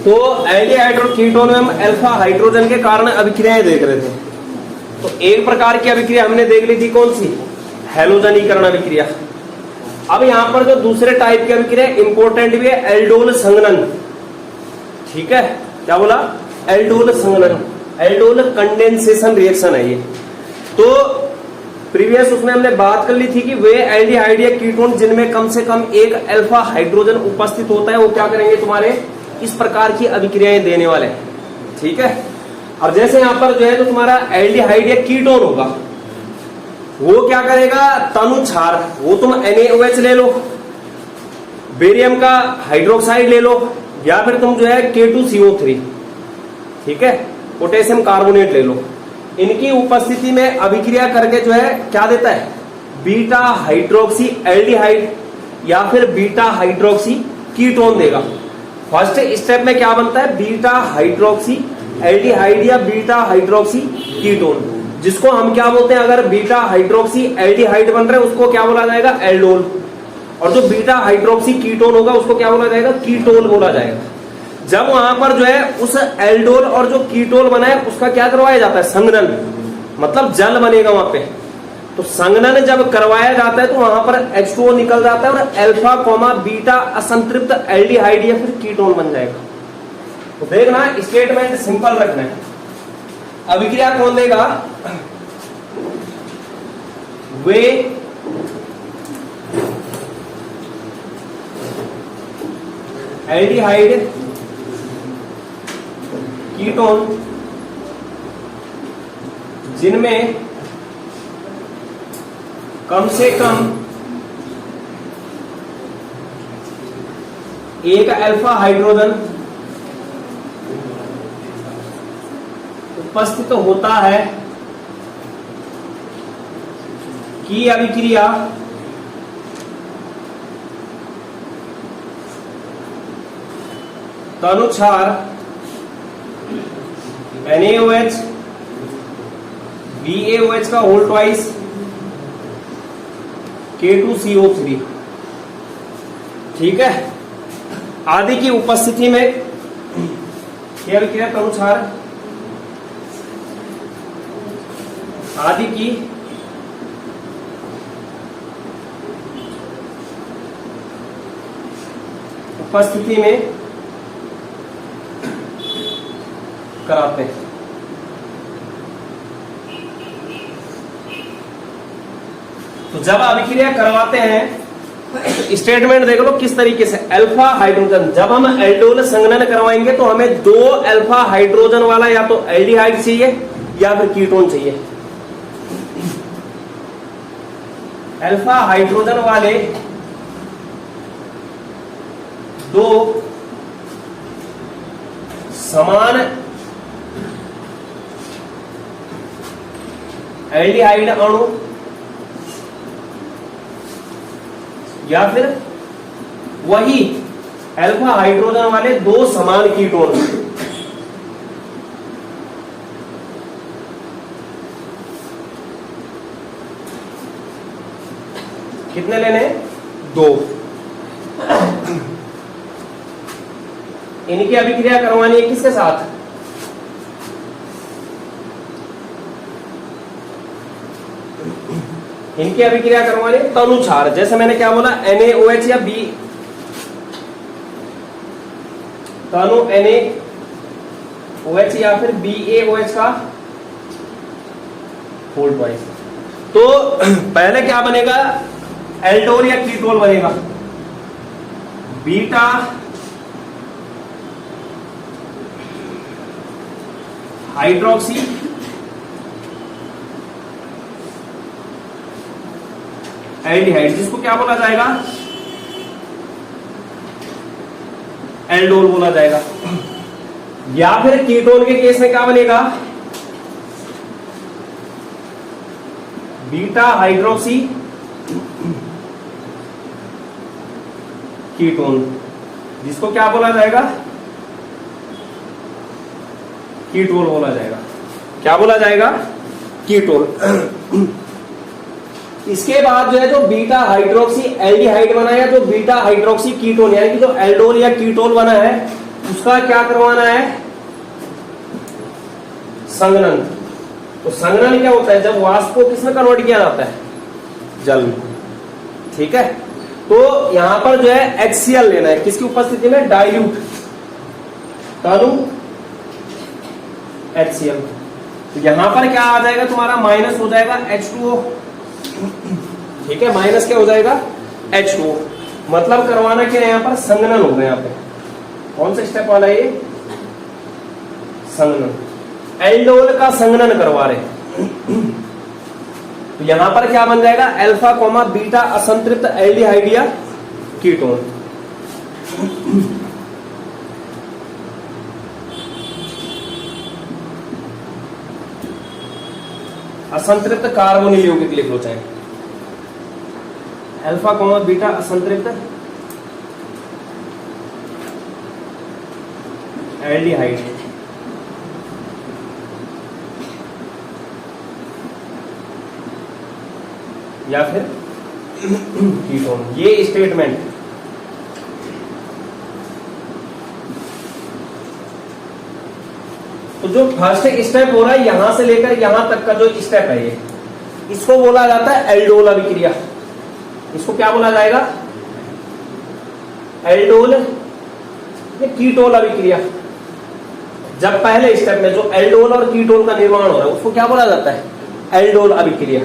तो एल्डिहाइड और कीटोन में हम अल्फा हाइड्रोजन के कारण अभिक्रियाएं देख रहे थे। तो एक प्रकार की अभिक्रिया हमने देख ली थी, कौन सी? हैलोजनीकरण अभिक्रिया। अब यहां पर जो दूसरे टाइप की अभिक्रिया इंपॉर्टेंट भी है, एल्डोल संघनन। ठीक है, क्या बोला? एल्डोल संघनन, एल्डोल कंडेंसेशन रिएक्शन है ये। तो प्रीवियस उसमें हमने बात कर ली थी कि वे एल्डिहाइड या कीटोन जिनमें कम से कम एक अल्फा हाइड्रोजन उपस्थित होता है, वो क्या करेंगे? तुम्हारे इस प्रकार की अभिक्रियाएं देने वाले हैं। ठीक है, अब जैसे यहां पर जो है तो तुम्हारा एल्डिहाइड या कीटोन होगा, वो क्या करेगा? तनु क्षार, वो तुम NaOH ले लो, बेरियम का हाइड्रोक्साइड ले लो, या फिर तुम जो है K2CO3, ठीक है, पोटेशियम कार्बोनेट ले लो। इनकी उपस्थिति में अभिक्रिया करके जो है क्या देता है? बीटा हाइड्रोक्सी एल्डिहाइड या फिर बीटा हाइड्रोक्सी कीटोन देगा। फर्स्ट स्टेप में क्या बनता है? बीटा हाइड्रोक्सी एल्डिहाइड या बीटा हाइड्रोक्सी कीटोन, जिसको हम क्या बोलते हैं? अगर बीटा हाइड्रोक्सी एल्डिहाइड बन रहे हैं उसको क्या बोला जाएगा? एल्डोल। और जो बीटा हाइड्रोक्सी कीटोन होगा उसको क्या बोला जाएगा? कीटोल बोला जाएगा। जब वहां पर जो है उस एल्डोल और जो कीटोल बना है उसका क्या करवाया जाता है? संघनन, मतलब जल बनेगा वहां पे। तो संघनन जब करवाया जाता है तो वहां पर H2O निकल जाता है और अल्फा कॉमा बीटा असंतृप्त एल्डिहाइड या फिर कीटोन बन जाएगा। तो देखना, स्टेटमेंट सिंपल रखना है। अभिक्रिया कौन देगा? वे एल्डिहाइड कीटोन जिनमें कम से कम एक अल्फा हाइड्रोजन उपस्थित होता है की अभिक्रिया तनुक्षार NaOH BaOH का होल ट्वाइस K2CO3, ठीक है, आदि की उपस्थिति में क्या अभिक्रिया? तनुक्षार आदि की उपस्थिति में कराते हैं। तो जब अभिक्रिया करवाते हैं, स्टेटमेंट देख लो किस तरीके से। अल्फा हाइड्रोजन, जब हम एल्डोल संघनन करवाएंगे तो हमें दो अल्फा हाइड्रोजन वाला या तो एल्डिहाइड चाहिए या फिर कीटोन चाहिए। अल्फा हाइड्रोजन वाले दो समान एल्डिहाइड अणु या फिर वही अल्फा हाइड्रोजन वाले दो समान कीटोन। कितने लेने? दो। इनकी अभिक्रिया करवानी है किसके साथ? इनकी अभिक्रिया करवानी है तनुक्षार। जैसे मैंने क्या बोला? NaOH या B तनु NaOH या फिर BaOH का होल ट्वाइस। तो पहले क्या बनेगा? एल्डोल या कीटोल बनेगा। बीटा हाइड्रोक्सी एल्डिहाइड, जिसको क्या बोला जाएगा? एल्डोल बोला जाएगा। या फिर कीटोन के केस में क्या बनेगा? बीटा हाइड्रोक्सी कीटोन, जिसको क्या बोला जाएगा? कीटोन बोला जाएगा। क्या बोला जाएगा? कीटोन। इसके बाद जो है जो बीटा हाइड्रोक्सी एल्डिहाइड बना है, जो बीटा हाइड्रोक्सी कीटोन यानी कि जो एल्डोल या कीटोल बना है, उसका क्या करवाना है, संघनन। तो संघनन क्या होता है, जब वाष्प को किसमें कन्वर्ट किया जाता है, जल में। ठीक है, तो यहां पर जो है HCl लेना है, किसकी उपस्थिति में, डाइल्यूट तनु HCl। तो यहां पर क्या आ जाएगा तुम्हारा, माइनस हो जाएगा H2O। ठीक है, माइनस क्या हो जाएगा, H2O। मतलब करवाना क्या है, यहां पर संघनन होगा। यहां पे कौन सा स्टेप वाला है ये, संघनन। एल्डोल का संघनन करवा रहे। तो यहां पर क्या बन जाएगा, अल्फा कोमा बीटा असंतृप्त एल्डिहाइड या कीटोन। असंतृप्त कार्बोनिल यौगिक लिख लो चाहे, अल्फा कोमा बीटा असंतृप्त एल्डिहाइड या फिर कीटोन। ये स्टेटमेंट तो जो फर्स्ट स्टेप हो रहा है यहां से लेकर यहां तक का जो स्टेप है ये, इसको बोला जाता है एल्डोल अभिक्रिया। इसको क्या बोला जाएगा, एल्डोल या कीटोल अभिक्रिया। जब पहले स्टेप में जो एल्डोल और कीटोल का निर्माण हो रहा है उसको क्या बोला जाता है, एल्डोल अभिक्रिया।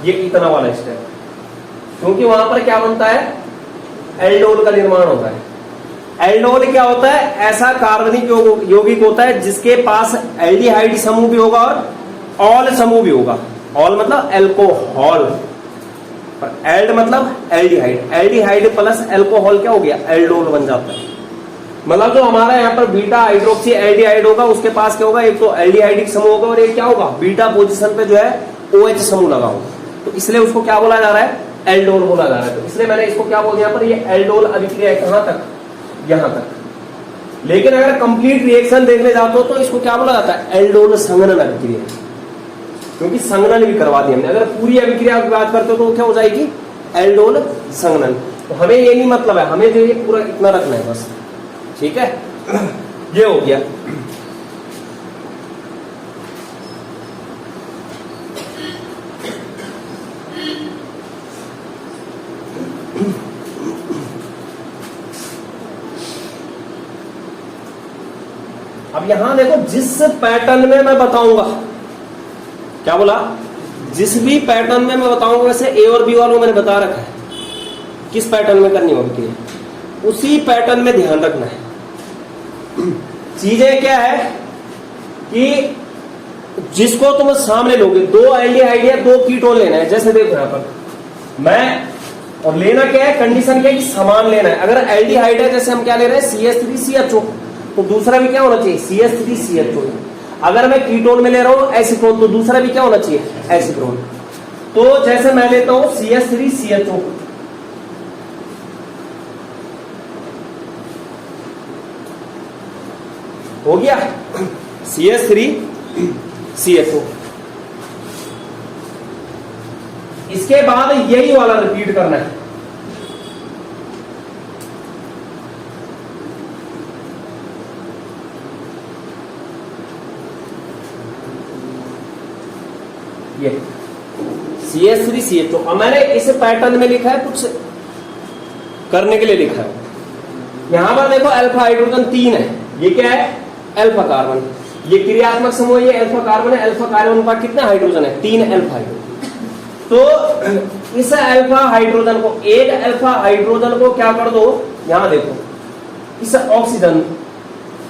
ये इतना वाला स्टेप, क्योंकि वहां पर क्या बनता है, एल्डोल का निर्माण होता है। एल्डोल क्या होता है, ऐसा कार्बनिक यौगिक होता है जिसके पास एल्डिहाइड समूह भी होगा और ऑल समूह भी होगा। ऑल मतलब एल्कोहल, और एल्ड मतलब एल्डिहाइड। एल्डिहाइड प्लस एल्कोहल क्या हो गया, एल्डोल बन जाता है। मतलब जो हमारा यहाँ पर बीटा हाइड्रोक्सी एल्डिहाइड होगा उसके पास क्या होगा, एक तो एल्डिहाइडिक समूह होगा और एक क्या होगा, बीटा पोजीशन पे जो है OH समूह लगा होगा। तो इसलिए उसको क्या बोला जा रहा है, एल्डोल बोला जा रहा है। तो इसलिए मैंने इसको क्या बोल दिया यहाँ पर, ये एल्डोल अभिक्रिया है कहां तक, यहां तक। लेकिन अगर कंप्लीट रिएक्शन देखने जाते हो तो इसको क्या बोला जाता है, एल्डोल संघनन अभिक्रिया, क्योंकि संघनन भी करवा दी हमने। अगर पूरी अभिक्रिया की बात करते हो तो क्या हो जाएगी, एल्डोल संघनन। तो हमें ये नहीं मतलब है, हमें जो ये पूरा इतना रखना है बस। ठीक है, ये हो गया। अब यहां देखो, जिस पैटर्न में मैं बताऊंगा, क्या बोला, जिस भी पैटर्न में मैं बताऊंगा, वैसे ए और बी वालों मैंने बता रखा है किस पैटर्न में करनी होगी, उसी पैटर्न में ध्यान रखना है। चीजें क्या है कि जिसको तुम सामने लोगे, दो एल्डिहाइड या दो कीटोन लेना है। जैसे देखो यहां पर मैं, और लेना क्या है, कंडीशन क्या है कि समान लेना है। अगर एल्डिहाइड है, जैसे हम क्या ले रहे हैं, CH3CHO, तो दूसरा भी क्या होना चाहिए, CH3CHO। अगर मैं कीटोन में ले रहा हूं एसीटोन, तो दूसरा भी क्या होना चाहिए, एसीटोन। तो जैसे मैं लेता हूं CH3CHO, हो गया CH3CHO। इसके बाद यही वाला रिपीट करना है। ये CH3CHO। अब मैंने इस पैटर्न में लिखा है, कुछ करने के लिए लिखा है। यहां पर देखो अल्फा हाइड्रोजन 3 है, ये क्या है, अल्फा कार्बन। ये क्रियात्मक समूह, ये अल्फा कार्बन है। अल्फा कार्बन का कितना हाइड्रोजन है, 3 अल्फा हाइड्रोजन। तो इस अल्फा हाइड्रोजन को, एक अल्फा हाइड्रोजन को क्या कर दो, यहां देखो, इस ऑक्सीजन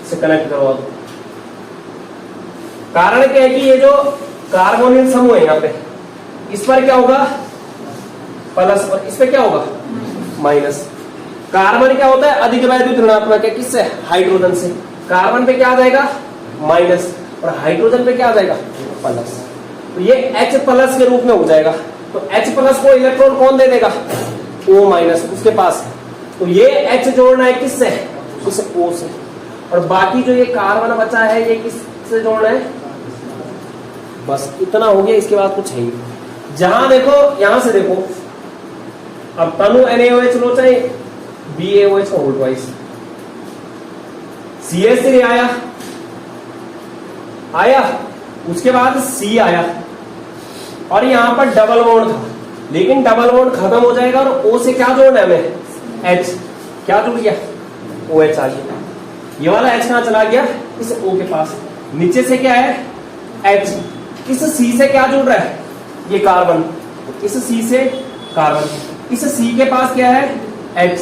से कनेक्ट करवा दो। कारण क्या है कि ये जो कार्बोनिल समूह है यहाँ पे, इस पर क्या होगा, प्लस पर, इस पे क्या होगा, माइनस। कार्बन क्या होता है, अधिक वैद्युत ऋणात्मक है, किससे, हाइड्रोजन से। कार्बन पे क्या आ जाएगा, माइनस, और हाइड्रोजन पे क्या आ जाएगा, प्लस। तो ये H प्लस के रूप में हो जाएगा। तो H प्लस को इलेक्ट्रॉन कौन दे देगा, O माइनस, उसके पास है। तो ये H जोड़ना है किससे, इस O से। और बाकी जो ये कार्बन बचा है, ये किससे जोड़ना है, बस इतना हो गया। इसके बाद कुछ है ही। जहां देखो, यहां से देखो, अब तनु NaOH लो चाहे BaOH का होल्ड वाइज, CH3 आया, उसके बाद C आया, और यहां पर डबल बॉन्ड था, लेकिन डबल बॉन्ड खत्म हो जाएगा और O से क्या जोड़ना है हमें, H, क्या जुड़ गया, OH आ गया। ये वाला H कहां चला गया, इस O के पास, नीचे से क्या है H, इस C से क्या जुड़ रहा है, ये कार्बन, इस C से कार्बन, इस C के पास क्या है H,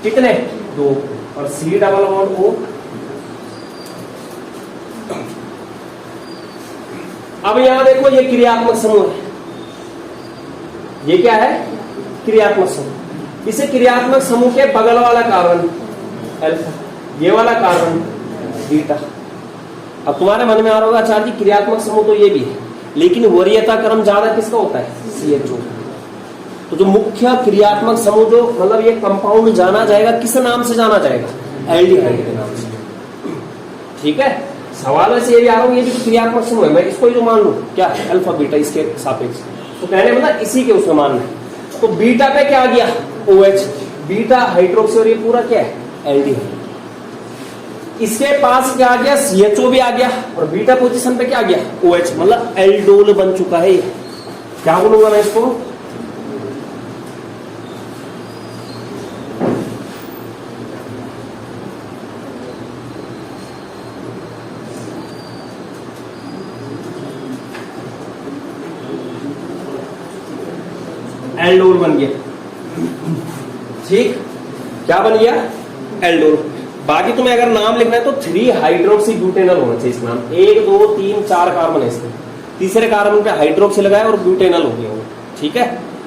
कितने, 2, और C डबल बॉन्ड O। अब यहां देखो ये क्रियात्मक समूह है, ये क्या है, क्रियात्मक समूह। इसे क्रियात्मक समूह के बगल वाला कार्बन अल्फा, ये वाला कार्बन बीटा। अब तुम्हारे मन में आ रहा होगा आचार्य जी क्रियात्मक समूह तो ये भी है, लेकिन वरीयता क्रम ज्यादा किसका होता है, CH2। तो जो मुख्य क्रियात्मक समूह जो मतलब ये कंपाउंड जाना जाएगा, किस नाम से जाना जाएगा, एल्डिहाइड के नाम से। ठीक है, सवाल ऐसे ये भी आ रहा हूँ, ये भी क्रियात्मक समूह है, मैं इसको जो मान लूं क्या, अल्फा बीटा इसके सापेक्ष, तो कहने मतलब इसी के उसमें मानना है। तो बीटा पे क्या आ गया, OH, बीटा हाइड्रोक्सी, और ये पूरा क्या है, एल्डिहाइड। इसके पास क्या आ गया, CHO भी आ गया, और बीटा पोजीशन पे क्या आ गया, OH, मतलब एल्डोल बन चुका है। क्या बोलूंगा मैं इसको, एल्डोल बन गया। ठीक, क्या बन गया, एल्डोल। बाकी तुम्हें अगर नाम लिखना है तो 3 हाइड्रोक्सी ब्यूटेनॉल होना चाहिए इस नाम, 1 2 3 4 कार्बन है इसमें, तीसरे कार्बन पे हाइड्रोक्सी लगाया और ब्यूटेनॉल हो गया। ठीक है,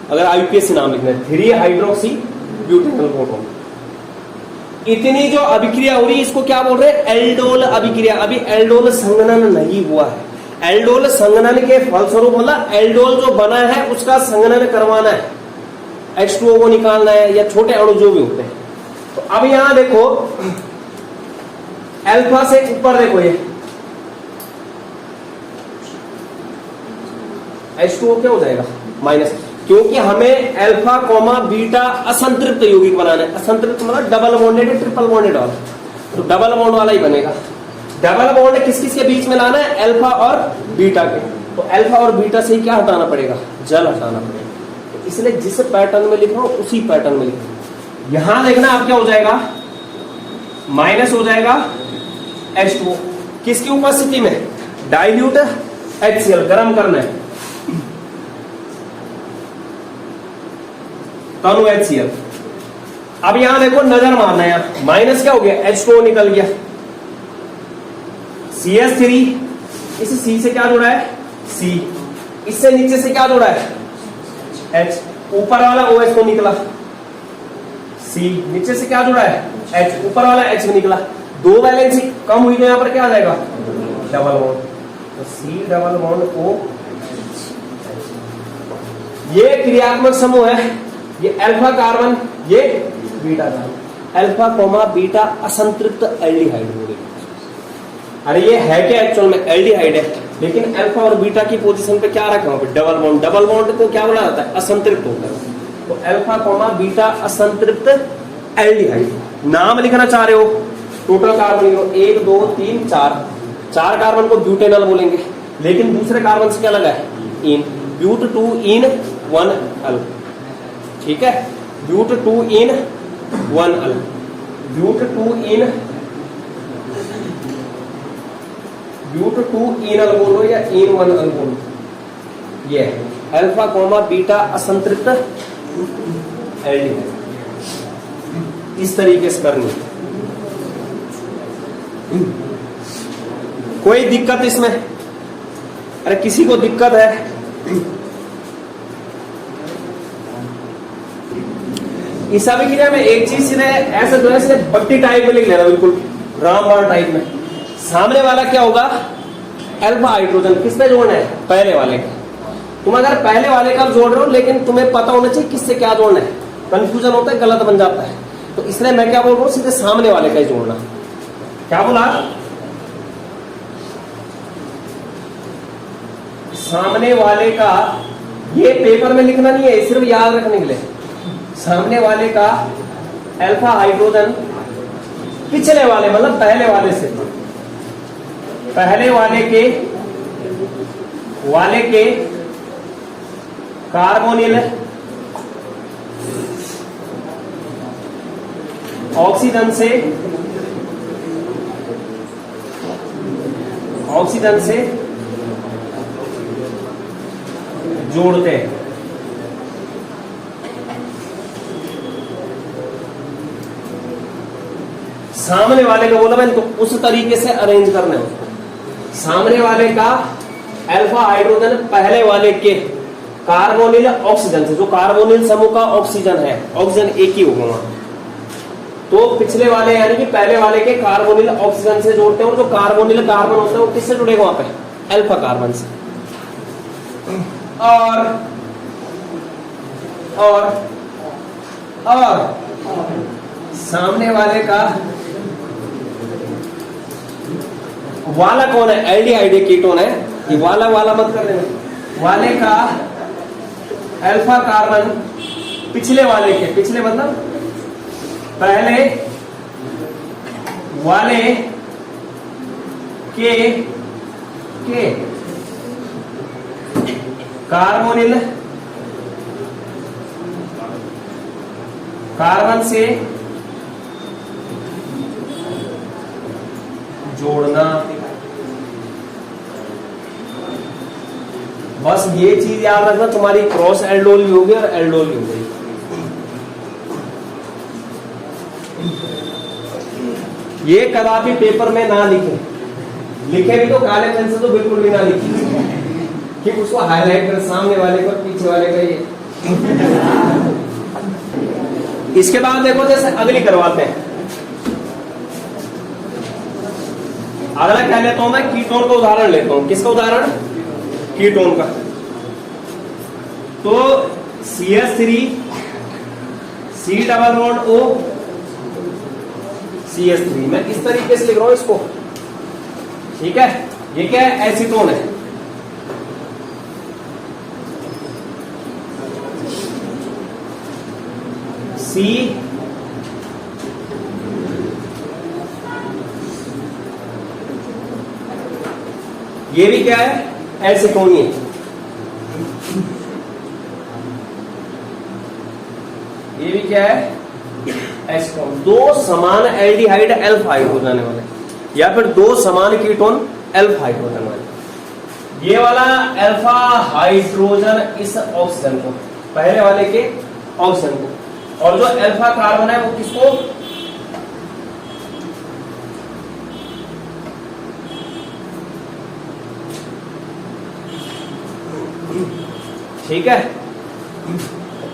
अगर IUPAC नाम लिखना है 3 हाइड्रोक्सी ब्यूटेनॉल प्रोटोन। इतनी जो अभिक्रिया हो रही है इसको क्या बोल रहे हैं, एल्डोल अभिक्रिया। अभी एल्डोल संघनन नहीं हुआ है, एल्डोल संघनन के फलस्वरूप मतलब एल्डोल जो बना है उसका संघनन करवाना है, H2O को निकालना है, या छोटे अणु जो भी होते हैं। तो अब यहां देखो अल्फा से ऊपर देखो ये H2O क्या हो जाएगा, माइनस, क्योंकि हमें अल्फा कॉमा बीटा असंतृप्त यौगिक बनाना है। असंतृप्त मतलब डबल बॉन्डेड, ट्रिपल बॉन्डेड वाला, तो डबल बॉन्ड वाला ही बनेगा। डबल बॉन्ड किस किस के बीच में लाना है, अल्फा और बीटा के। तो अल्फा और बीटा से क्या हटाना पड़ेगा, जल हटाना पड़ेगा। तो इसलिए जिस पैटर्न में लिख रहा हूं उसी पैटर्न में लिख रहा हूं। यहां देखना आप क्या हो जाएगा, माइनस हो जाएगा H2O, किसकी उपस्थिति में, डाइल्यूट HCl, गर्म करना है, तनु HCl। अब यहां देखो नजर मारना है, यहां माइनस क्या हो गया, H2O निकल गया, CH3, इस C से क्या जुड़ा है, C, इससे नीचे से क्या जुड़ा है, H, ऊपर वाला OH तो निकला, C, नीचे से क्या जुड़ा है, H, ऊपर वाला H भी निकला। 2 वैलेंसी कम हुई तो यहां पर क्या आ जाएगा, डबल बॉन्ड, तो C डबल बॉन्ड O। ये क्रियात्मक समूह है, ये अल्फा कार्बन, ये beta carbon, alpha comma beta असंतृप्त एल्डिहाइड हो गई। अरे ये है क्या एक्चुअल में, एल्डिहाइड है, लेकिन अल्फा और बीटा की पोजीशन पे क्या रखा है, डबल बॉन्ड। डबल बॉन्ड को क्या बोला जाता है, असंतृप्त होता है। तो अल्फा कोमा बीटा असंतृप्त एल्डिहाइड। नाम लिखना चाह रहे हो, टोटल कार्बन लिखो 1 2 3 4, 4 कार्बन को ब्यूटेनॉल बोलेंगे, लेकिन दूसरे कार्बन से क्या लगा है, इन, ब्यूट 2 इन 1 अल। ठीक है, ब्यूट 2 इन 1 अल, ब्यूट 2 इन, ब्यूट 2 इन अल बोलो या इन 1 अल बोलो। ये अल्फा कोमा बीटा असंतृप्त एल्डिहाइड, इस तरीके से करनी है। कोई दिक्कत इसमें, अरे किसी को दिक्कत है, इस अभिक्रिया में एक चीज सीधे ऐसे जो है सीधे बट्टी टाइप में लिख लेना, बिल्कुल रामबाण टाइप में। सामने वाला क्या होगा, अल्फा हाइड्रोजन, किस पे जोड़ना है, पहले वाले का। तुम अगर पहले वाले का जोड़ रहे हो, लेकिन तुम्हें पता होना चाहिए किससे क्या जोड़ना है, कंफ्यूजन होता है, गलत बन जाता है। तो इसलिए मैं क्या बोल रहा हूं, सीधे सामने वाले का ही जोड़ना। क्या बोला, सामने वाले का, ये पेपर में लिखना नहीं है, सिर्फ याद रखने के लिए। सामने वाले का अल्फा हाइड्रोजन पिछले वाले मतलब पहले वाले से, पहले वाले के कार्बोनिल ऑक्सीजन से जोड़ते हैं। सामने वाले का बोला मैंने, तो उस तरीके से अरेंज करना है उसको। सामने वाले का अल्फा हाइड्रोजन पहले वाले के कार्बोनिल ऑक्सीजन से, जो कार्बोनिल समूह का ऑक्सीजन है, ऑक्सीजन एक ही होगा वहां, तो पिछले वाले यानी कि पहले वाले के कार्बोनिल ऑक्सीजन से जोड़ते हैं, और जो कार्बोनिल कार्बन होता है वो किससे जुड़ेगा वहां पे, अल्फा कार्बन से। और सामने वाले का वाला कौन है, एल्डिहाइड कीटोन है, ये वाला मत कर लेना, वाले का अल्फा कार्बन पिछले वाले के, पिछले मतलब पहले वाले के कार्बोनिल कार्बन से जोड़ना। बस ये चीज याद रखना, तुम्हारी क्रॉस एल्डोल भी होगी और एल्डोल भी हो गई। ये कदापि पेपर में ना लिखे भी तो काले पेन से तो बिल्कुल भी ना लिखे, कि उसको हाईलाइट कर, सामने वाले का पीछे वाले का ये। इसके बाद देखो जैसे अगली करवाते हैं। अगला क्या लेता हूं मैं, कीटोन का उदाहरण लेता हूं। किसका उदाहरण, कीटोन का। तो CH3 C double bond O CH3, मैं इस तरीके से लिख रहा हूं इसको, ठीक है। ये क्या है, एसीटोन है। C ये भी क्या है, एसीटोन ही है। ये भी क्या है, एसीटोन। दो समान एल्डिहाइड एल्फाइड हो जाने वाले, या फिर दो समान कीटोन एल्फाइड हो जाने वाले। ये वाला अल्फा हाइड्रोजन इस ऑक्सीजन को, पहले वाले के ऑक्सीजन को, और जो अल्फा कार्बन है वो किसको, ठीक है।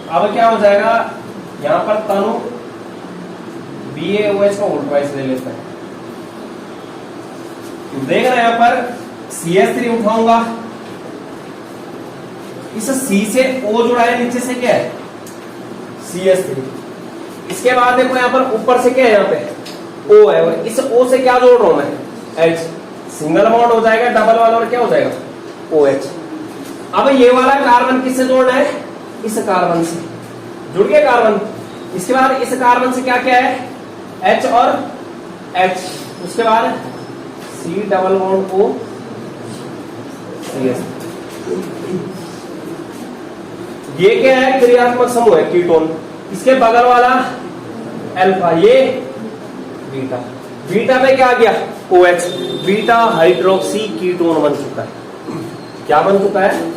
अब क्या हो जाएगा, यहां पर तनु BaOH का उल्टा ले लेते हैं। देखना यहां पर CH3 उठाऊंगा, इस C से O जुड़ा है, नीचे से क्या है CH3। इसके बाद देखो यहां पर ऊपर से क्या है, यहां पे O है, और इस O से क्या जोड़ रहा हूं मैं, H। सिंगल बॉन्ड हो जाएगा, डबल वाला और क्या हो जाएगा OH। अब ये वाला कार्बन किससे जोड़ना है, इस कार्बन से जुड़ गया कार्बन। इसके बाद इस कार्बन से क्या क्या है, H और H। उसके बाद C double bond O CS। ये क्या है, क्रियात्मक समूह है कीटोन। इसके बगल वाला अल्फा, ये बीटा, बीटा पे क्या आ गया OH, बीटा हाइड्रोक्सी कीटोन बन चुका है। क्या बन चुका है,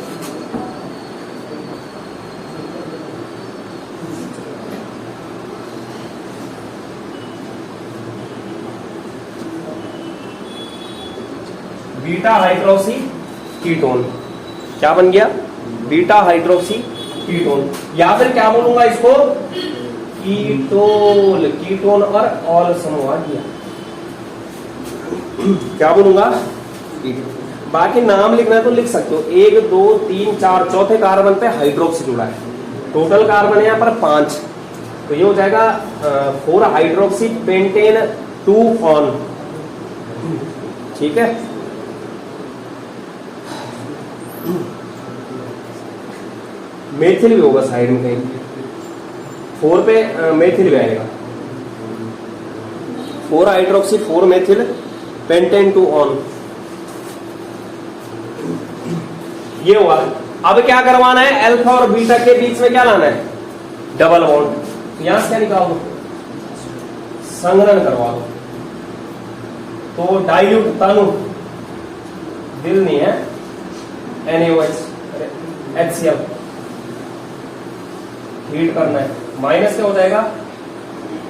बीटा हाइड्रोक्सी कीटोन। क्या बन गया, बीटा हाइड्रोक्सी कीटोन। या फिर क्या बोलूंगा इसको, कीटोल, कीटोन और ऑल समूह किया, क्या बोलूंगा, बाकी नाम लिखना है तो लिख सकते हो। 1 2 3 4, चौथे कार्बन पे हाइड्रोक्सी जुड़ा है। टोटल कार्बन है यहाँ पर 5, तो ये हो जाएगा 4 हाइड्रोक्सी पेंटेन 2 ऑन, ठीक है। मेथिल भी होगा साइड में कहीं, 4 पे मेथिल भी आएगा। 4 हाइड्रोक्सी 4 मेथिल पेंटेन 2 ऑन। ये हुआ। अब क्या करवाना है, अल्फा और बीटा के बीच में क्या लाना है, डबल बॉन्ड। यहां से क्या निकाल दो, संघनन करवा दो। तो डाइल्यूट तनु दिल नहीं है, NaOH HCl हीट करना है, माइनस क्या हो जाएगा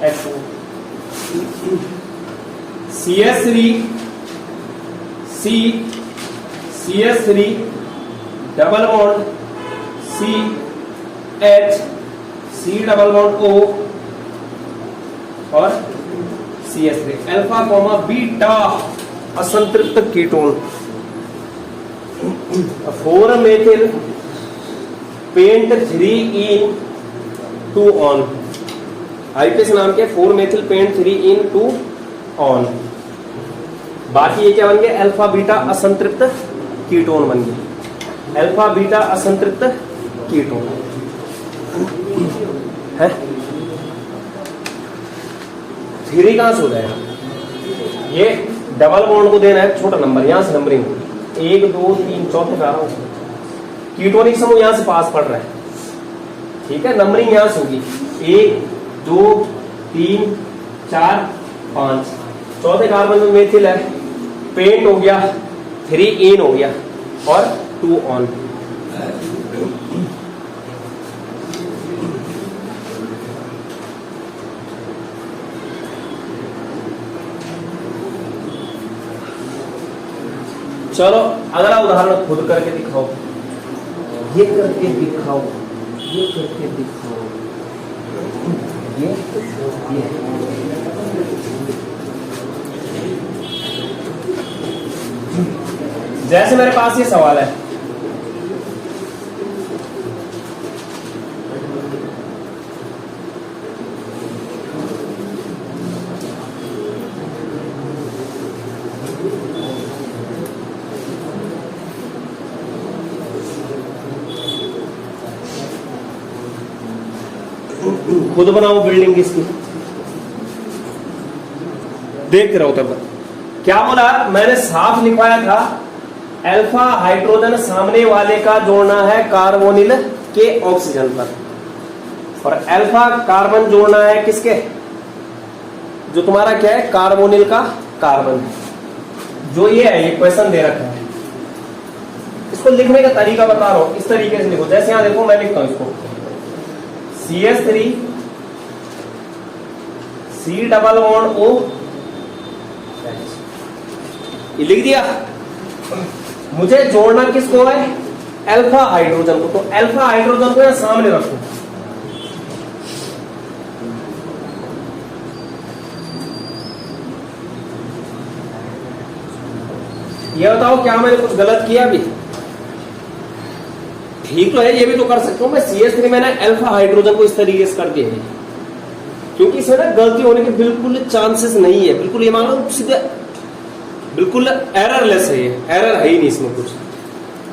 H2 CS3 C CS3 double bond C H C double bond O और CS3 अल्फा कॉमा बीटा असंतृप्त ketone. 4 methyl pent 3 en 2 one. IUPAC नाम के 4 मेथिल पेंट 3 इन 2 ऑन। बाकी ये क्या बन गया, अल्फा बीटा असंतृप्त कीटोन बन गया, अल्फा बीटा असंतृप्त कीटोन है। 3 कहां से हो जाएगा, ये डबल बॉन्ड को देना है छोटा नंबर, यहां से नंबरिंग 1 2 3 चौथे का कीटोनिक समूह यहां से पास पड़ रहा है, ठीक है। नंबरिंग यहां से होगी 1 2 3 4 5, चौथे कार्बन में मेथिल है, पेंट हो गया, 3 इन हो गया और 2 ऑन। चलो अगला उदाहरण खुद करके दिखाओ, ये करके दिखाओ, ये करके दिखाओ, ये जैसे मेरे पास ये सवाल है, खुद बनाओ बिल्डिंग इसकी, देख रहा हूं तब क्या बोला, मैंने साफ लिखवाया था अल्फा हाइड्रोजन सामने वाले का जोड़ना है कार्बोनिल के ऑक्सीजन पर, और अल्फा कार्बन जोड़ना है किसके, जो तुम्हारा क्या है कार्बोनिल का कार्बन है। जो ये है, ये क्वेश्चन दे रखा है, इसको लिखने का तरीका बता रहा हूं, इस तरीके से लिखो। जैसे यहां देखो मैं लिखता हूं इसको CS3 C double bond O, ये लिख दिया। मुझे जोड़ना किसको है, अल्फा हाइड्रोजन को, तो अल्फा हाइड्रोजन को यहां सामने रखो। ये बताओ क्या मैंने कुछ गलत किया भी, ठीक तो है, ये भी तो कर सकता हूं मैं। CS3 मैंने अल्फा हाइड्रोजन को इस तरीके से कर दिया है, क्योंकि इसमें ना गलती होने के बिल्कुल चांसेस नहीं है, बिल्कुल ये मानो सीधे बिल्कुल एररलेस है, ये एरर है ही नहीं इसमें कुछ।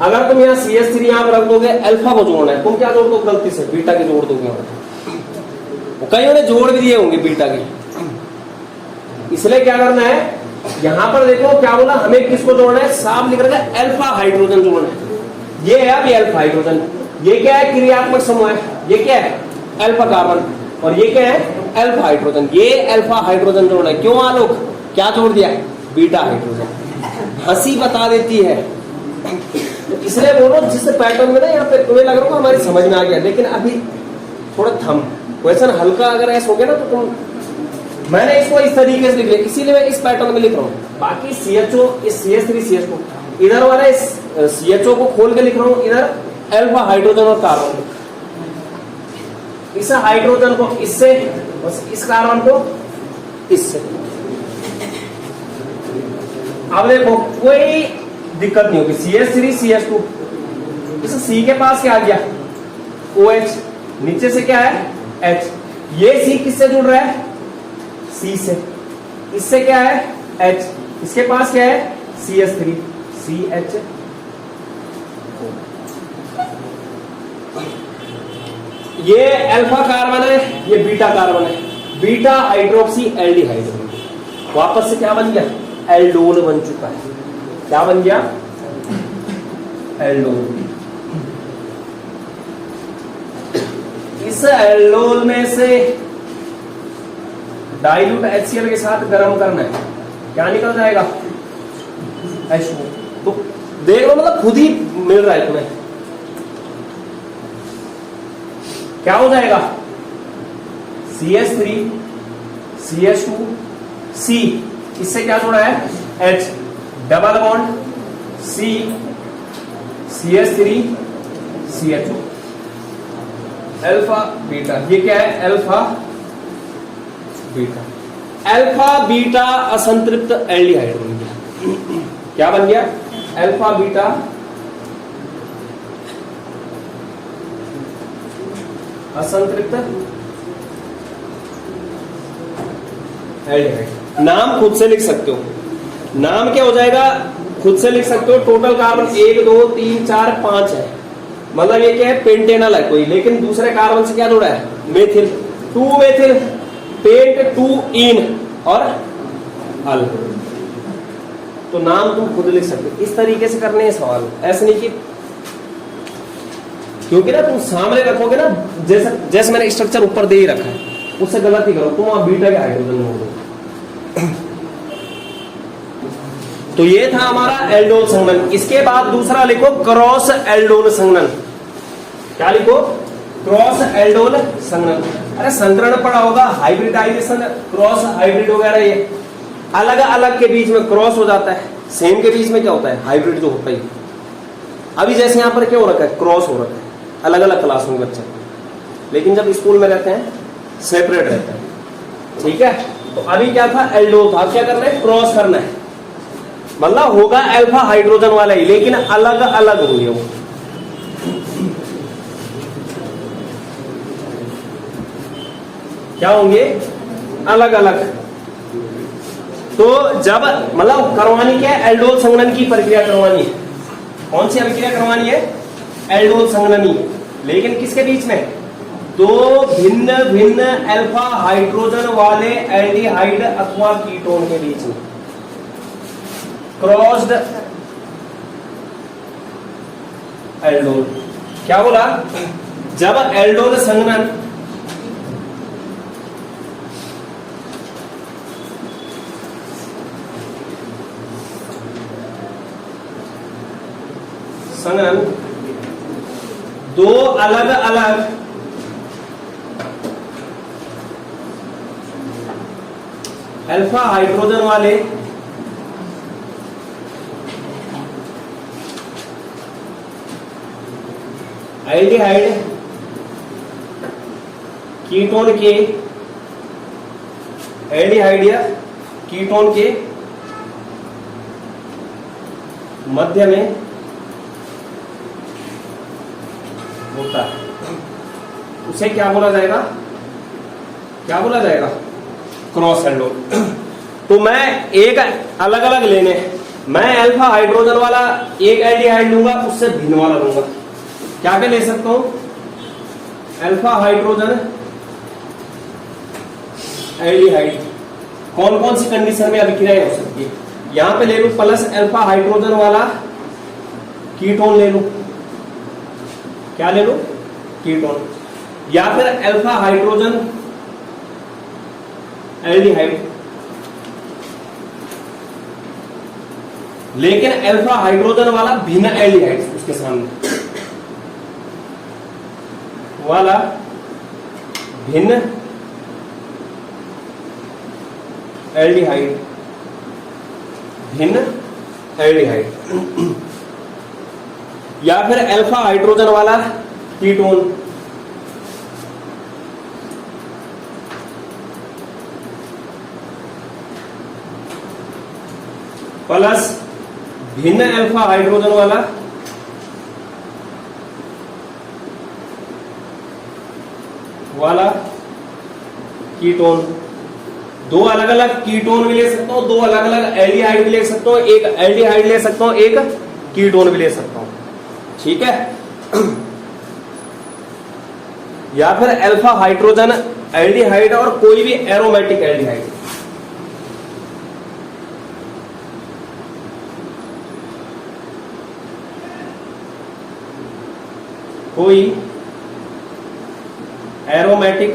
अगर तुम यहाँ CS3 यहां पर रख दोगे, अल्फा को जोड़ना है, तुम क्या जोड़ दो गलती से, बीटा के जोड़ दोगे। कईयों ने जोड़ भी दिए होंगे बीटा के, इसलिए क्या करना है, यहां पर देखो क्या बोला, हमें किसको जोड़ना है, साफ लिख रखा है अल्फा हाइड्रोजन जोड़ना है। ये है अभी अल्फा हाइड्रोजन, ये क्या है क्रियात्मक समूह है, ये क्या है अल्फा कार्बन, और ये क्या है अल्फा हाइड्रोजन। ये अल्फा हाइड्रोजन जोड़ना है, क्यों आलोक, क्या जोड़ दिया, बीटा हाइड्रोजन। हंसी बता देती है, तो इसलिए बोलो जिस पैटर्न में ना यहाँ पे तुम्हें लग रहा होगा हमारी समझ में आ गया, लेकिन अभी थोड़ा थम, क्वेश्चन हल्का अगर ऐसा हो गया ना तो तुम, मैंने इसको इस तरीके से लिख लिया, इसीलिए मैं इस पैटर्न में लिख रहा हूँ। बाकी CHO, इस CS3 CH2, इधर वाला इस CHO को खोल के लिख रहा हूँ, इधर अल्फा हाइड्रोजन और कार्बन, इस हाइड्रोजन को इससे, इस कार्बन को इससे। अब देखो कोई दिक्कत नहीं होगी, CS3 CH2, इस C के पास क्या आ गया OH, नीचे से क्या है H, ये C किससे जुड़ रहा है C से, इससे क्या है H, इसके पास क्या है CS3 CH, ये अल्फा कार्बन है, ये बीटा कार्बन है, बीटा हाइड्रोक्सी एल्डिहाइड। वापस से क्या बन गया, एल्डोल बन चुका है। क्या बन गया, एल्डोल। इस एल्डोल में से डाइल्यूट HCl के साथ गर्म करना है, क्या निकल जाएगा, H2। तो देख लो, मतलब खुद ही मिल रहा है तुम्हें। क्या हो जाएगा, CH3 CH2 C, इससे क्या जोड़ा है, H, double bond C CH3 CH2, alpha beta. ये क्या है, अल्फा बीटा। अल्फा बीटा असंतृप्त एल्डिहाइड बन गया। क्या बन गया, अल्फा बीटा असंतृप्त एल्डिहाइड। नाम खुद से लिख सकते हो, नाम क्या हो जाएगा, खुद से लिख सकते हो। टोटल कार्बन 1 2 3 4 5 है, मतलब ये क्या है, पेंटेनल है कोई, लेकिन दूसरे कार्बन से क्या जुड़ा है, मेथिल, 2 मेथिल, पेंट 2 इन और अल। तो नाम तुम खुद लिख सकते हो। इस तरीके से करने हैं सवाल, ऐसे नहीं कि, क्योंकि ना तुम सामने रखोगे ना, जैसे मैंने स्ट्रक्चर ऊपर दे ही रखा है, उससे गलत ही करो तुम, वहां बीटा के हाइड्रोजन हो। तो ये था हमारा एल्डोल संघनन। इसके बाद दूसरा लिखो, क्रॉस एल्डोल संघनन। क्या लिखो, क्रॉस एल्डोल संघनन। अरे संकरण पड़ा होगा, हाइब्रिडाइजेशन, क्रॉस हाइब्रिड वगैरह, ये अलग अलग के बीच में क्रॉस हो जाता है, सेम के बीच में क्या होता है, हाइब्रिड जो होता है। अभी जैसे यहाँ पर क्या हो रखा है, क्रॉस हो रखा है, अलग अलग क्लास में बच्चे, लेकिन जब स्कूल में रहते हैं सेपरेट रहते हैं, ठीक है। तो अभी क्या था, एल्डोल था, क्या करना है, क्रॉस करना है, मतलब होगा अल्फा हाइड्रोजन वाला ही, लेकिन अलग अलग होंगे वो। क्या होंगे, अलग अलग। तो जब मतलब करवानी क्या है, एल्डोल संघनन की प्रक्रिया करवानी है। कौन सी अभिक्रिया करवानी है, एल्डोल संघननी, लेकिन किसके बीच में, दो भिन्न भिन्न अल्फा हाइड्रोजन वाले एल्डिहाइड अथवा कीटोन के बीच में, क्रॉस्ड एल्डोल। क्या बोला, जब एल्डोल संघनन दो अलग अलग अल्फा हाइड्रोजन वाले एल्डिहाइड कीटोन के, एल्डिहाइड या कीटोन के मध्य में होता है, उसे क्या बोला जाएगा, क्या बोला जाएगा, क्रॉस एल्डोल। तो मैं एक अलग अलग लेने, मैं अल्फा हाइड्रोजन वाला एक एल्डिहाइड लूंगा, उससे भिन्न वाला लूंगा। क्या क्या ले सकता हूं, अल्फा हाइड्रोजन एल्डिहाइड, कौन कौन सी कंडीशन में अभिक्रियाएं हो सकती है, यहां पे ले लू प्लस अल्फा हाइड्रोजन वाला कीटोन ले लू, क्या ले लो, कीटोन, या फिर अल्फा हाइड्रोजन एल्डिहाइड, लेकिन अल्फा हाइड्रोजन वाला भिन्न एल्डिहाइड उसके सामने वाला भिन्न एल्डिहाइड, भिन्न एल्डिहाइड, या फिर अल्फा हाइड्रोजन वाला कीटोन, प्लस भिन्न अल्फा हाइड्रोजन वाला कीटोन। दो अलग अलग कीटोन भी ले सकता हूं, दो अलग अलग एल्डिहाइड भी ले सकता हूं, एक एल्डिहाइड ले सकता हूं, एक कीटोन भी ले सकता हूं, ठीक है। या फिर अल्फा हाइड्रोजन एल्डिहाइड और कोई भी एरोमेटिक एल्डिहाइड, कोई एरोमेटिक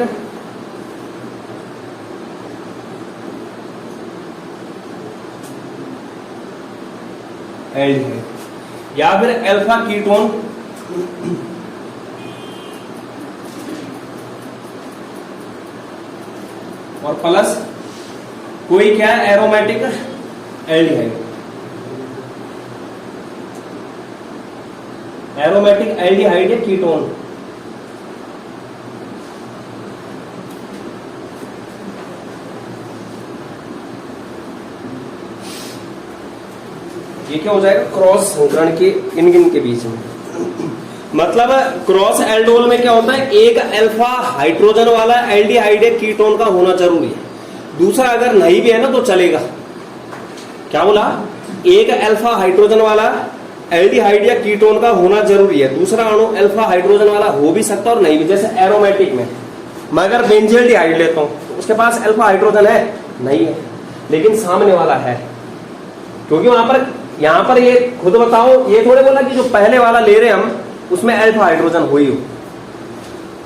एल्डिहाइड या फिर अल्फा कीटोन और प्लस कोई क्या है एरोमेटिक एल्डिहाइड। एरोमेटिक एल्डिहाइड या कीटोन। ये क्या हो जाएगा क्रॉस संकरण के इन के बीच में। मतलब क्रॉस एल्डोल में क्या होता है, एक अल्फा हाइड्रोजन वाला एल्डिहाइड या कीटोन का होना जरूरी है, दूसरा अगर नहीं भी है ना तो चलेगा। क्या बोला, एक अल्फा हाइड्रोजन वाला एल्डिहाइड या कीटोन का होना जरूरी है, दूसरा अणु अल्फा हाइड्रोजन वाला हो भी सकता है और नहीं भी। जैसे एरोमेटिक में मैं अगर बेंजील्डिहाइड लेता हूं तो उसके पास अल्फा हाइड्रोजन है नहीं है, लेकिन सामने वाला है, क्योंकि वहां पर यहां पर ये खुद बताओ, ये थोड़े बोला कि जो पहले वाला ले रहे हम उसमें अल्फा हाइड्रोजन हो ही हो।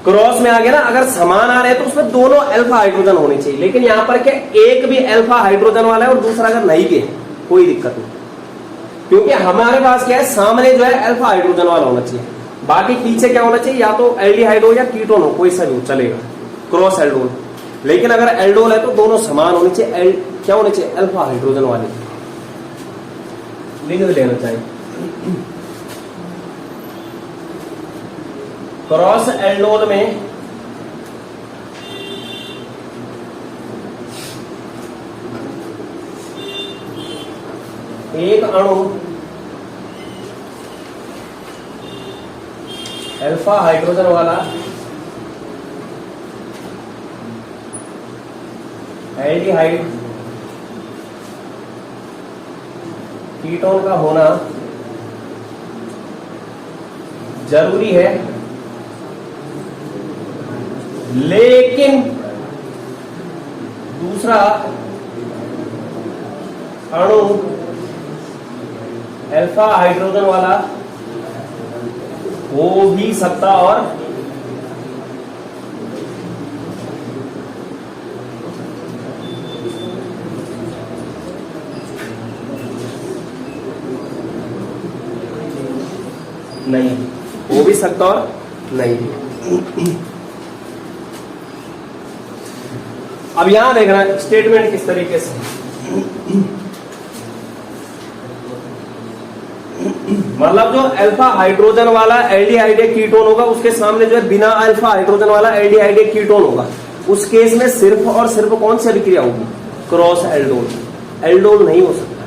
क्रॉस में आ गया ना, अगर समान आ रहे हैं तो उसमें दोनों अल्फा हाइड्रोजन होने चाहिए, लेकिन यहां पर क्या एक भी अल्फा हाइड्रोजन वाला है और दूसरा अगर नहीं भी है कोई दिक्कत नहीं, क्योंकि हमारे पास क्या है सामने जो है अल्फा हाइड्रोजन वाला होना चाहिए, बाकी पीछे क्या होना चाहिए, या तो एल्डिहाइड हो या कीटोन हो, कोई सा भी चलेगा क्रॉस एल्डोल। लेकिन अगर एल्डोल है तो दोनों समान होने चाहिए, क्या होने चाहिए अल्फा हाइड्रोजन वाले, लिख लेना चाहिए। क्रॉस एल्डोल में एक अणु अल्फा हाइड्रोजन वाला एल्डिहाइड कीटोन का होना जरूरी है, लेकिन दूसरा अणु अल्फा हाइड्रोजन वाला हो भी सकता और नहीं, हो भी सकता और नहीं। अब यहां देखना स्टेटमेंट किस तरीके से, मतलब जो अल्फा हाइड्रोजन वाला एल्डिहाइड कीटोन होगा उसके सामने जो है बिना अल्फा हाइड्रोजन वाला एल्डिहाइड कीटोन होगा, उस केस में सिर्फ और सिर्फ कौन सी अभिक्रिया होगी, क्रॉस एल्डोल। एल्डोल नहीं हो सकता,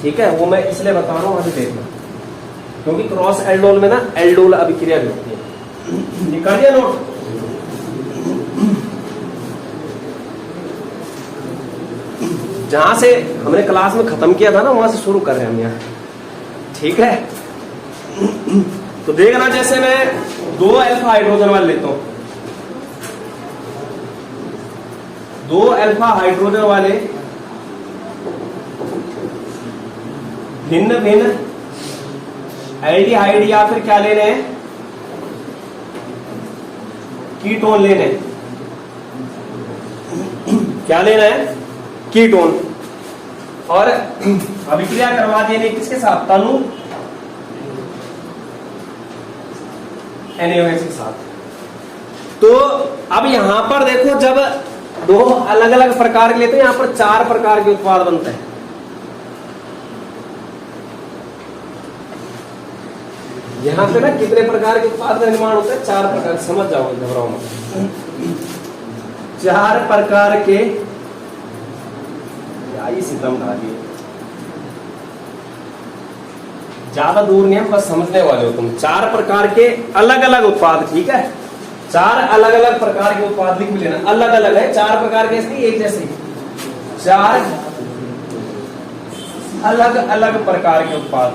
ठीक है, वो मैं इसलिए बता रहा हूं, अभी देखना, क्योंकि क्रॉस एल्डोल में ना एल्डोल अभिक्रिया भी होती है। निकाल दिया नोट। जहां से हमने क्लास में खत्म किया था ना वहां से शुरू कर रहे हैं हम यहाँ, ठीक है। तो देखना, जैसे मैं दो अल्फा हाइड्रोजन वाले लेता हूं, दो अल्फा हाइड्रोजन वाले भिन्न भिन्न एल्डिहाइड या फिर क्या लेने हैं, कीटोन लेने, क्या लेना है, कीटोन, और अभिक्रिया करवा देने किसके साथ, तनु NaOH के साथ। तो अब यहां पर देखो, जब दो अलग अलग प्रकार के लेते हैं, यहां पर 4 प्रकार के उत्पाद बनते हैं। यहां पे ना कितने प्रकार के उत्पाद का निर्माण होता है, 4 प्रकार, समझ जाओ, घबराओ मत। 4 प्रकार के, आई सितम ढालिए, ज्यादा दूर नहीं है, बस समझने वाले हो तुम। 4 प्रकार के अलग अलग उत्पाद, ठीक है, 4 अलग अलग प्रकार के उत्पाद लिख भी लेना, अलग अलग है 4 प्रकार के, इसलिए एक जैसे 4 अलग अलग प्रकार के उत्पाद,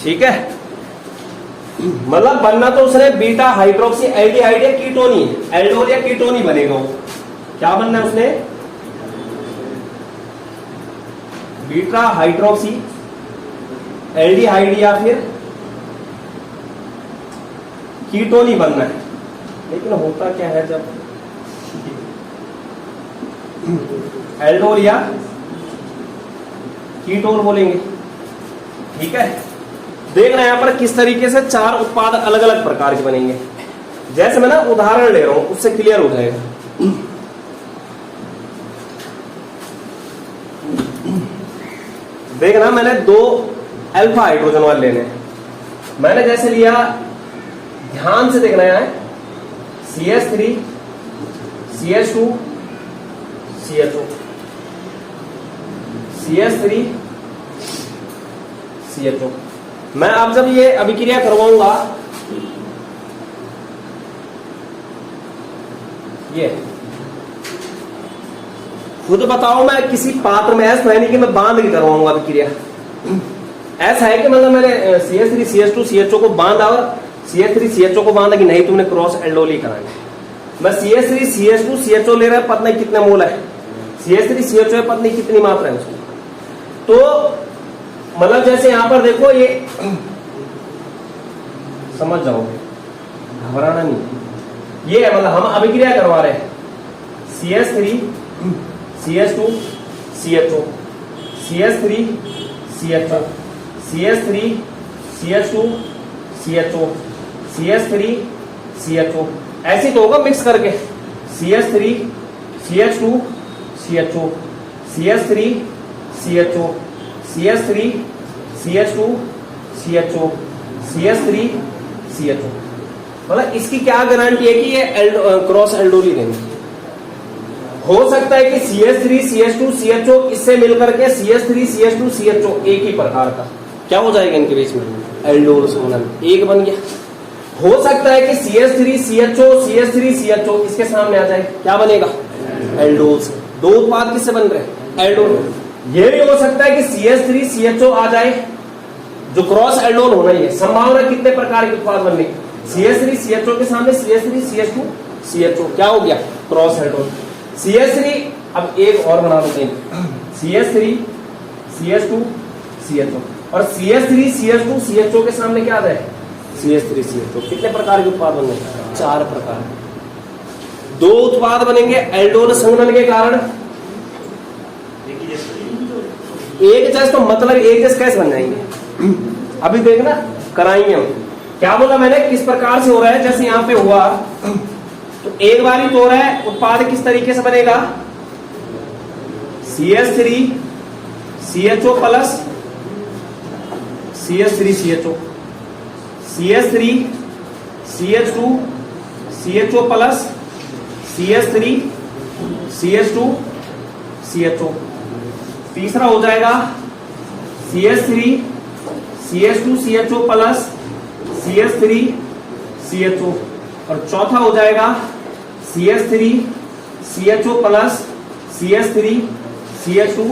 ठीक है। मतलब बनना तो उसने बीटा हाइड्रोक्सी एल्डिहाइड या कीटोन ही है, एल्डोल या कीटोन ही बनेगा वो। क्या बनना है उसने, बीटा हाइड्रोक्सी एल्डिहाइड या फिर कीटोन ही बनना है। लेकिन होता क्या है जब एल्डोल या कीटोन बोलेंगे, ठीक है। देखना यहां पर किस तरीके से चार उत्पाद अलग अलग प्रकार के बनेंगे। जैसे मैं ना उदाहरण ले रहा हूं उससे क्लियर हो जाएगा। देखना मैंने दो अल्फा हाइड्रोजन वाले लेने हैं। मैंने जैसे लिया, ध्यान से देखना है, CH3 CH2 CHO, CH3 CHO। मैं अब जब ये अभिक्रिया करवाऊंगा, ये खुद बताओ, मैं किसी पात्र में, ऐसा है नहीं कि मैं बांध के करवाऊंगा अभिक्रिया। ऐसा है कि मतलब मैंने CH3 CH2 CHO को बांधा और CH3 CHO को बांधा कि नहीं तुमने क्रॉस एल्डोल कराना। मैं CH3 CH2 CHO ले रहा है, पता नहीं कितने मोल है, CH3 CHO है, पता नहीं कितनी मात्रा है उसकी। तो मतलब जैसे यहां पर देखो, ये समझ जाओगे, घबराना नहीं। ये है मतलब हम अभिक्रिया करवा रहे हैं, CH3 CH2 CHO, CH3 CHO, CH3 CH2 CHO, CH3 CHO, ऐसे तो होगा मिक्स करके, CH3 CH2 CHO, CH3 CHO, CH3 CH2 CHO, CH3 CHO। मतलब इसकी क्या गारंटी है कि ये क्रॉस एल्डोल ही देंगे। हो सकता है कि CH3 CH2 CHO इससे मिलकर के CH3 CH2 CHO एक ही प्रकार का क्या हो जाएगा, इनके बीच में एल्डोल संघनन एक बन गया। हो सकता है कि CH3 CHO CH3 CHO इसके सामने आ जाए, क्या बनेगा, एल्डोल। दो उत्पाद किससे बन रहे हैं, एल्डोल। ये भी हो सकता है कि CH3 CHO आ जाए, जो क्रॉस एल्डोल होना ही है। संभावना कितने प्रकार के उत्पाद बनने की, CH3 CHO के सामने CH3 CH2 CHO क्या हो गया, क्रॉस एल्डोल। CH3, अब एक और बना देते हैं, CH3 CH2 CHO, और CH3 CH2 CHO के सामने क्या आ जाए, CH3 CHO। कितने प्रकार के उत्पाद बनेंगे, चार प्रकार। दो उत्पाद बनेंगे एल्डोल संघनन के कारण, एक जैसे, तो मतलब एक जैसे कैसे बन जाएंगे, अभी देखना कराएंगे हम। क्या बोला मैंने, किस प्रकार से हो रहा है, जैसे यहां पे हुआ तो एक बार ही तो हो रहा है। उत्पाद किस तरीके से बनेगा, CH3 CHO plus CH3 CHO, CH3 CH2 CHO plus CH3 CH2 CHO। तीसरा हो जाएगा CH3 CH2 CHO plus CH3 CHO, और चौथा हो जाएगा CH3 CHO plus CH3 CH2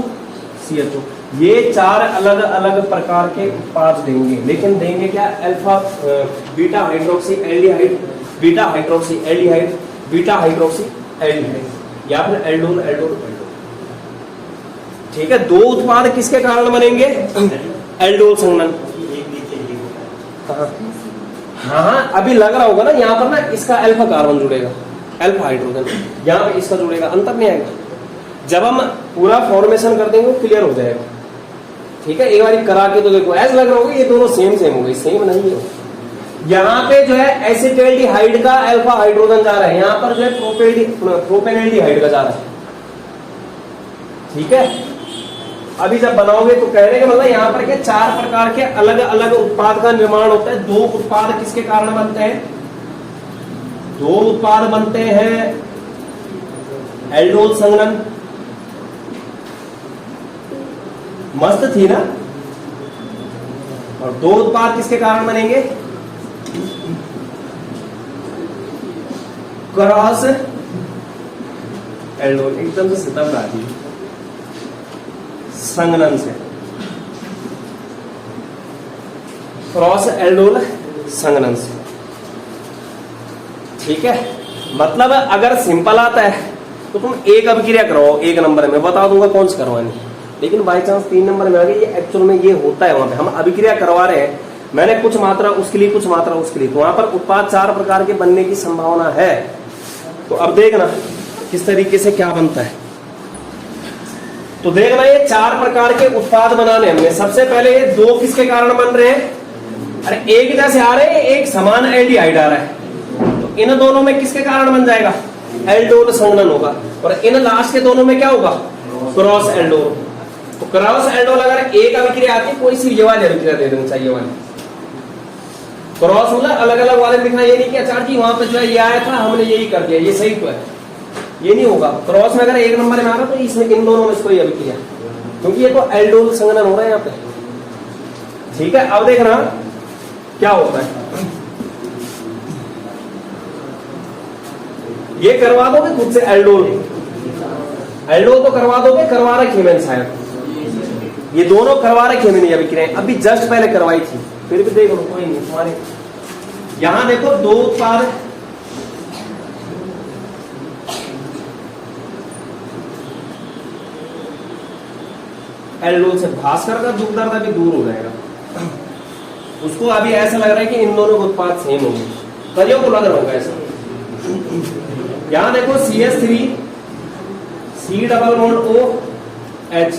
CHO। ये चार अलग अलग प्रकार के उत्पाद देंगे, लेकिन देंगे क्या, alpha beta hydroxy aldehyde, beta hydroxy aldehyde, beta hydroxy aldehyde, या फिर एल्डोल एल्डोल एल्डोल। ठीक है, दो उत्पाद किसके कारण बनेंगे, एल्डोल संघनन। हाँ, अभी लग रहा होगा ना, यहाँ पर ना इसका अल्फा कार्बन जुड़ेगा, अल्फा हाइड्रोजन, यहाँ पे इसका जुड़ेगा, अंतर नहीं आएगा। जब हम पूरा फॉर्मेशन कर देंगे क्लियर हो जाएगा। ठीक है, एक बार करा के तो देखो, ऐसा लग रहा होगा ये दोनों सेम सेम हो गई, सेम नहीं है। यहाँ पे जो है एसिटाल्डिहाइड का अल्फा हाइड्रोजन जा रहा है, यहाँ पर जो है प्रोपेनल्डिहाइड का जा रहा है। ठीक है, अभी जब बनाओगे तो कहने का मतलब यहाँ पर के चार प्रकार के अलग अलग उत्पाद का निर्माण होता है। दो उत्पाद किसके कारण बनते हैं, दो उत्पाद बनते हैं एल्डोल संघनन, मस्त थी ना। और दो उत्पाद किसके कारण बनेंगे, क्रॉस एल्डोल, एकदम से सितम राजी संघनन से, क्रॉस एल्डोल संघनन से। ठीक है, मतलब अगर सिंपल आता है तो तुम एक अभिक्रिया कराओ, एक नंबर में बता दूंगा कौन सी करवानी, लेकिन बाई चांस 3 नंबर में आ गई, ये एक्चुअल में ये होता है। वहां पे हम अभिक्रिया करवा रहे हैं, मैंने कुछ मात्रा उसके लिए, कुछ मात्रा उसके लिए, तो वहां पर उत्पाद 4 प्रकार के बनने की संभावना है। तो अब देखना किस तरीके से क्या बनता है। तो देखना ये 4 प्रकार के उत्पाद बनाने हमने। सबसे पहले ये 2 किसके कारण बन रहे हैं? अरे एक जैसे आ रहे हैं, एक समान एल्डिहाइड आ रहा है, तो इन दोनों में किसके कारण बन जाएगा? एल्डोल संघनन होगा। और इन लास्ट के दोनों में क्या होगा? Cross aldol. तो क्रॉस एल्डोल अगर एक अभिक्रिया आती है, कोई सी ये वाली अभिक्रिया दे देनी चाहिए वाली। क्रॉस मतलब अलग अलग वाले दिखना, ये नहीं कि आचार्य जी वहां पर जो है ये आया था हमने यही कर दिया, ये सही तो है, ये नहीं होगा। क्रॉस में अगर 1 नंबर में आ रहा तो इसमें इन दोनों में कोई अभिक्रिया, क्योंकि ये तो एल्डोल संघनन हो रहा है यहाँ पे। ठीक है, अब देखना क्या होता है। ये करवा दोगे खुद से एल्डोल, एल्डोल तो करवा दोगे, करवा रखी मैंने शायद, ये दोनों करवा रखी मैंने अभिक्रियाएं, अभी जस्ट पहले करवाई थी, फिर भी देख लो कोई नहीं। तुम्हारे यहां देखो 2 उत्पाद, एल्डोल से भास्कर का दुख दर्द अभी दूर हो जाएगा। उसको अभी ऐसा लग रहा है कि इन दोनों के उत्पाद सेम होंगे, करियो को लग रहा होगा ऐसा। यहां देखो CH3 C double bond O H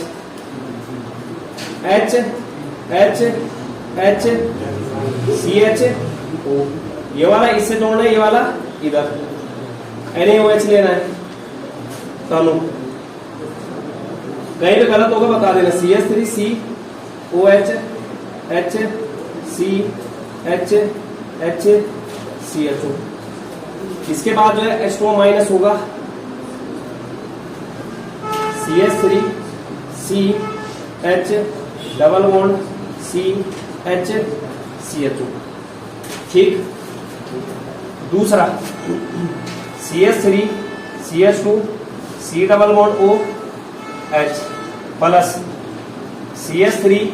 H H H CH O, ये वाला इससे जोड़ना है, ये वाला इधर NaOH लेना है। चलो कहीं पे गलत होगा बता देना। CH3 C OH H C H H CHO, इसके बाद जो है H2O माइनस होगा, CH3 C H double bond C H CHO। ठीक, दूसरा CH3 CH2 C double bond O H plus CH3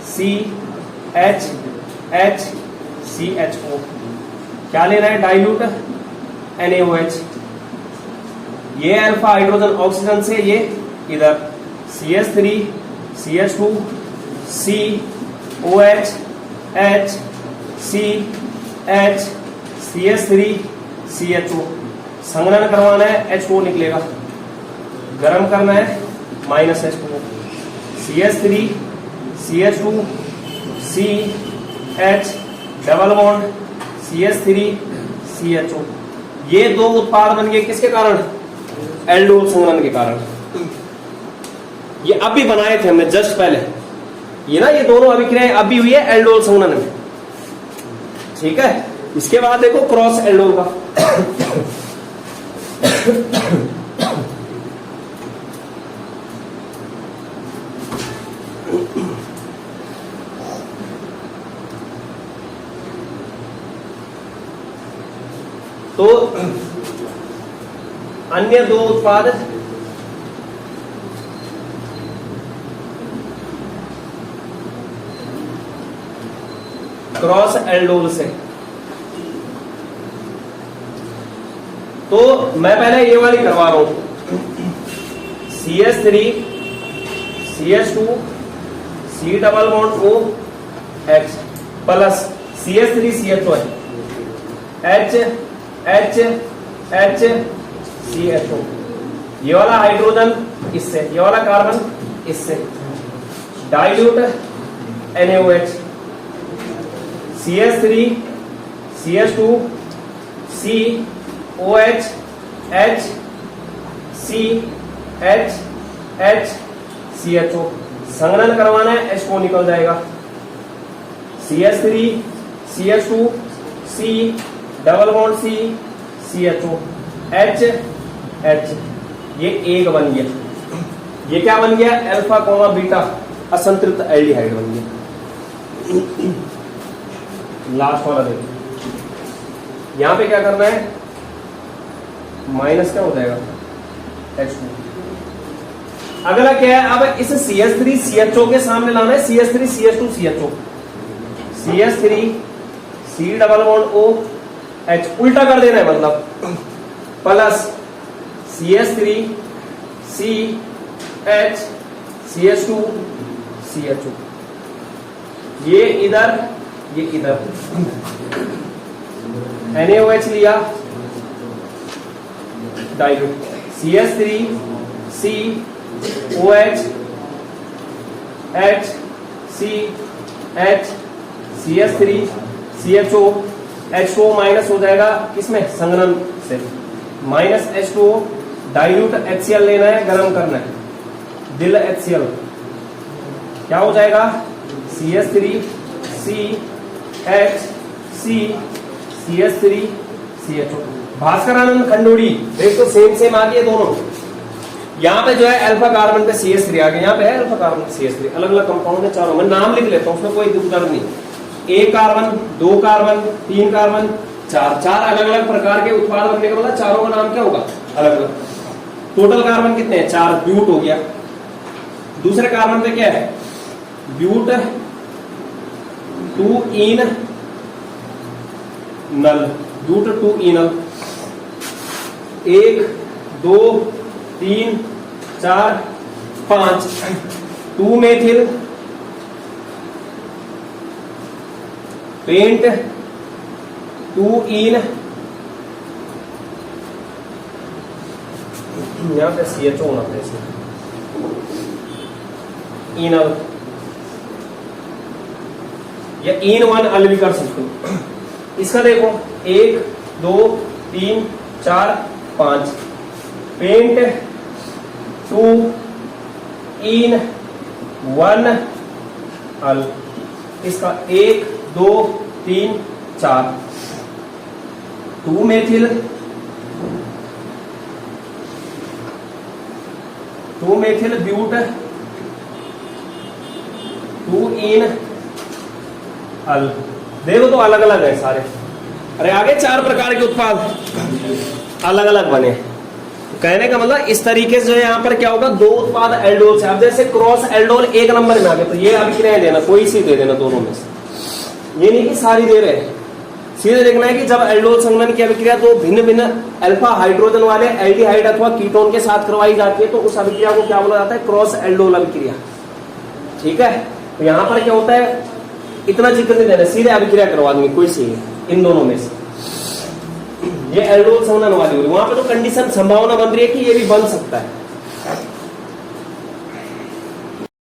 C H H CHO, क्या लेना है? Dilute NaOH। ये अल्फा हाइड्रोजन ऑक्सीजन से ये इधर CH3 CH2 C OH H C H CH3 CHO, संघनन करवाना है, H2O निकलेगा, गर्म करना है minus H2O, CH3 CH2 C H double bond CH3 CHO। ये 2 उत्पाद बन गए किसके कारण? एल्डोल संघनन के कारण। ये अभी बनाए थे हमने जस्ट पहले, ये ना ये दोनों अभिक्रियाएं अभी हुई है एल्डोल संघनन में। ठीक है, इसके बाद देखो क्रॉस एल्डोल का। तो अन्य 2 उत्पाद क्रॉस एल्डोल से, तो मैं पहले ये वाली करवा रहा हूं। CH3 CH2 C double bond O H plus CH3 CHO H H H CHO, ये वाला हाइड्रोजन इससे, ये वाला कार्बन इससे, dilute NaOH CH3 CH2 C OH H C H H CHO, संघनन करवाना है, H2O निकल जाएगा, CH3 CH2 C double bond C CHO H H, ये एक बन गया। ये क्या बन गया? अल्फा कोमा बीटा असंतृप्त एल्डिहाइड बन गया। लास्ट वाला देखो, यहां पे क्या करना है? माइनस क्या हो जाएगा? H2। अगला क्या है? अब इस CH3 CHO के सामने लाना है CH3 CH2 CHO, CH3 C double bond O H, उल्टा कर देना है मतलब, plus CH3 C H CH2 CHO, ये इधर ये इधर NaOH लिया, dilute CH3 C OH H C H CH3 CHO H2O minus हो जाएगा किसमें, संघनन से, माइनस H2O, डाइल्यूट HCl लेना है, गर्म करना है, दिल HCl क्या हो जाएगा, CH3 C H C CH3 CHO। Bhaskaranand खंडोड़ी देख तो सेम आ गए दोनों। यहाँ पे जो है अल्फा कार्बन पे CH3 आ गया, यहाँ पे है अल्फा कार्बन पे CH3, अलग अलग कंपाउंड है चारों, मैं नाम लिख लेता हूँ, उसमें कोई दिक्कत नहीं। 1 कार्बन 2 कार्बन 3 कार्बन 4 अलग अलग प्रकार के उत्पाद बनने का मतलब चारों का नाम क्या होगा, अलग अलग। टोटल कार्बन कितने हैं, 4, ब्यूट हो गया। दूसरे कार्बन पे क्या है, ब्यूट 2 इन नल, ब्यूट 2 इनल, 1 2 3 4 5, 2 मेथिल पेंट 2 इन, यहां पे CHO होना चाहिए, इनल या इन 1 अल भी कर सकते हो। इसका देखो 1 2 3 4 5, पेंट 2 इन 1 अल, इसका 1 2 3 4, 2 मेथिल 2 मेथिल ब्यूट 2 इन अल। देखो तो अलग अलग है सारे, अरे आगे 4 प्रकार के उत्पाद अलग अलग बने। कहने का मतलब इस तरीके से यहाँ पर क्या होगा, 2 उत्पाद एल्डोल से, अब जैसे क्रॉस एल्डोल 1 नंबर में आ गए तो ये अभिक्रियाएं देना, कोई सी दे देना दोनों में से, ये नहीं कि सारी दे रहे हैं। सीधे देखना है कि जब एल्डोल संघनन की अभिक्रिया तो भिन्न भिन्न अल्फा हाइड्रोजन वाले एल्डिहाइड अथवा कीटोन के साथ करवाई जाती है, तो उस अभिक्रिया को क्या बोला जाता है, क्रॉस एल्डोल अभिक्रिया। ठीक है, तो यहाँ पर क्या होता है, इतना जिक्र नहीं देना, सीधे अभिक्रिया करवा देंगे कोई सी इन दोनों में से। ये एल्डोल संघनन वाली हो रही, वहां पे तो कंडीशन संभावना बन रही है कि ये भी बन सकता है,